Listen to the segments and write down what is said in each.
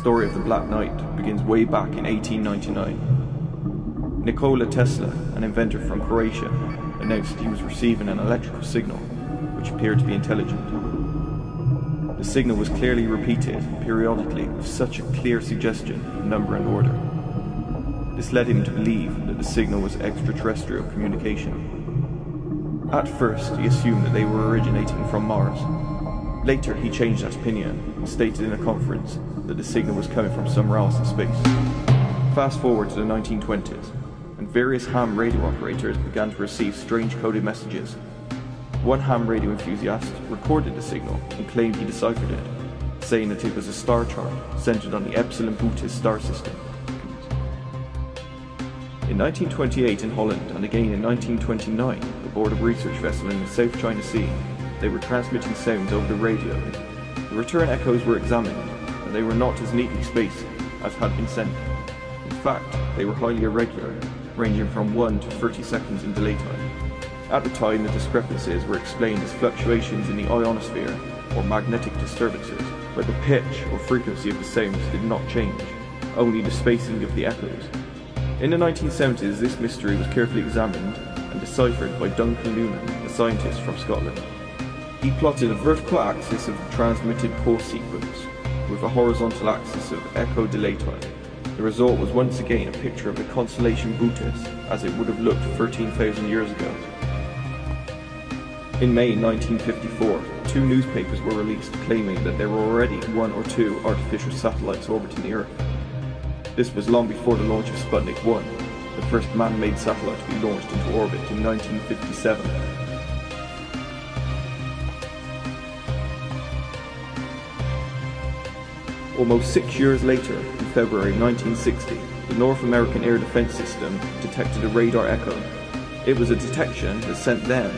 story of the Black Knight begins way back in 1899. Nikola Tesla, an inventor from Croatia, announced he was receiving an electrical signal which appeared to be intelligent. The signal was clearly repeated periodically with such a clear suggestion of number and order. This led him to believe that the signal was extraterrestrial communication. At first, he assumed that they were originating from Mars. Later, he changed that opinion and stated in a conference that the signal was coming from somewhere else in space. Fast forward to the 1920s, and various ham radio operators began to receive strange coded messages. One ham radio enthusiast recorded the signal and claimed he deciphered it, saying that it was a star chart centered on the Epsilon Bootis star system. In 1928 in Holland and again in 1929 aboard a research vessel in the South China Sea, they were transmitting sounds over the radio. The return echoes were examined, and they were not as neatly spaced as had been sent. In fact, they were highly irregular, ranging from 1 to 30 seconds in delay time. At the time, the discrepancies were explained as fluctuations in the ionosphere, or magnetic disturbances, where the pitch or frequency of the sounds did not change, only the spacing of the echoes. In the 1970s, this mystery was carefully examined and deciphered by Duncan Lunan, a scientist from Scotland. He plotted a vertical axis of the transmitted pulse sequence with a horizontal axis of echo delay time. The result was once again a picture of the constellation Bootis as it would have looked 13,000 years ago. In May 1954, 2 newspapers were released claiming that there were already 1 or 2 artificial satellites orbiting the Earth. This was long before the launch of Sputnik 1, the first man-made satellite to be launched into orbit in 1957. Almost 6 years later, in February 1960, the North American Air Defense System detected a radar echo. It was a detection that sent them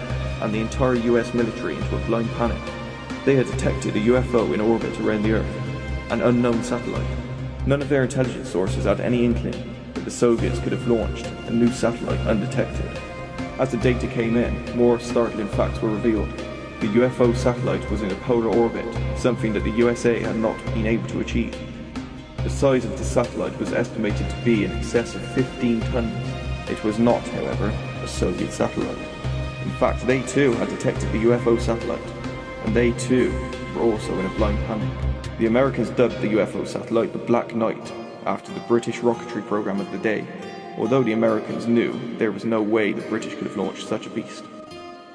and the entire US military into a blind panic. They had detected a UFO in orbit around the Earth, an unknown satellite. None of their intelligence sources had any inkling that the Soviets could have launched a new satellite undetected. As the data came in, more startling facts were revealed. The UFO satellite was in a polar orbit, something that the USA had not been able to achieve. The size of the satellite was estimated to be in excess of 15 tons. It was not, however, a Soviet satellite. In fact, they too had detected the UFO satellite, and they too were also in a blind panic. The Americans dubbed the UFO satellite the Black Knight, after the British rocketry program of the day, although the Americans knew there was no way the British could have launched such a beast.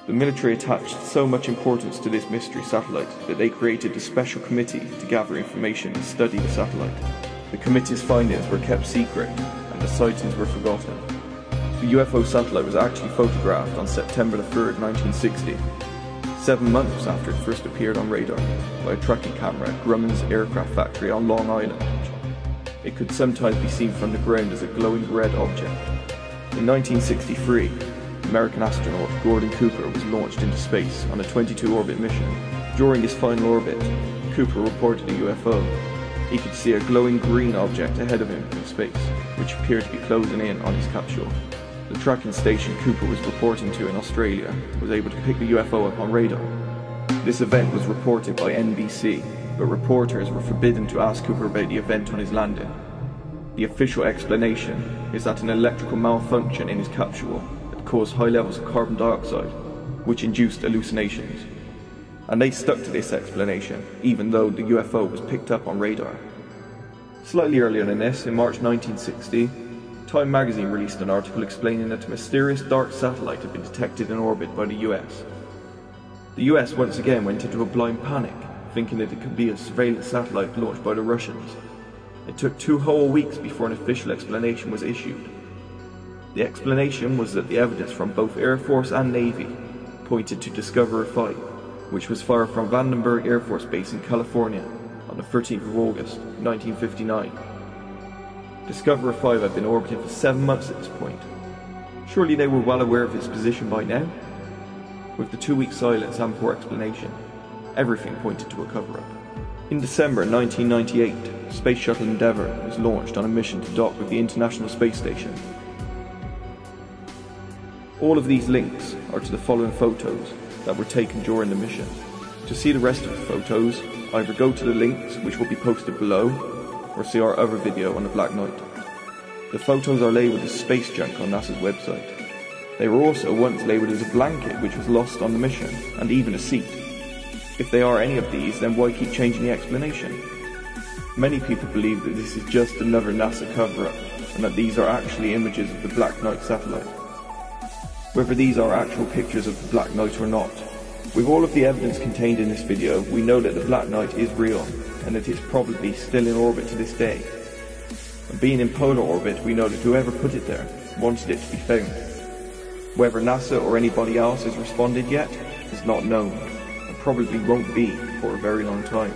The military attached so much importance to this mystery satellite that they created a special committee to gather information and study the satellite. The committee's findings were kept secret, and the sightings were forgotten. The UFO satellite was actually photographed on September 3rd, 1960, 7 months after it first appeared on radar, by a tracking camera at Grumman's Aircraft Factory on Long Island. It could sometimes be seen from the ground as a glowing red object. In 1963, American astronaut Gordon Cooper was launched into space on a 22-orbit mission. During his final orbit, Cooper reported a UFO. He could see a glowing green object ahead of him in space, which appeared to be closing in on his capsule. The tracking station Cooper was reporting to in Australia was able to pick the UFO up on radar. This event was reported by NBC, but reporters were forbidden to ask Cooper about the event on his landing. The official explanation is that an electrical malfunction in his capsule had caused high levels of carbon dioxide, which induced hallucinations. And they stuck to this explanation, even though the UFO was picked up on radar. Slightly earlier than this, in March 1960, Time magazine released an article explaining that a mysterious dark satellite had been detected in orbit by the US. The US once again went into a blind panic, thinking that it could be a surveillance satellite launched by the Russians. It took 2 whole weeks before an official explanation was issued. The explanation was that the evidence from both Air Force and Navy pointed to Discoverer 5, which was fired from Vandenberg Air Force Base in California on the 13th of August, 1959. Discoverer 5 had been orbiting for 7 months at this point. Surely they were well aware of its position by now? With the 2-week silence and poor explanation, everything pointed to a cover-up. In December 1998, Space Shuttle Endeavour was launched on a mission to dock with the International Space Station. All of these links are to the following photos that were taken during the mission. To see the rest of the photos, either go to the links which will be posted below, or see our other video on the Black Knight. The photos are labelled as space junk on NASA's website. They were also once labelled as a blanket which was lost on the mission, and even a seat. If they are any of these, then why keep changing the explanation? Many people believe that this is just another NASA cover-up, and that these are actually images of the Black Knight satellite. Whether these are actual pictures of the Black Knight or not, with all of the evidence contained in this video, we know that the Black Knight is real, and that it's probably still in orbit to this day. And being in polar orbit, we know that whoever put it there wanted it to be found. Whether NASA or anybody else has responded yet is not known, and probably won't be for a very long time.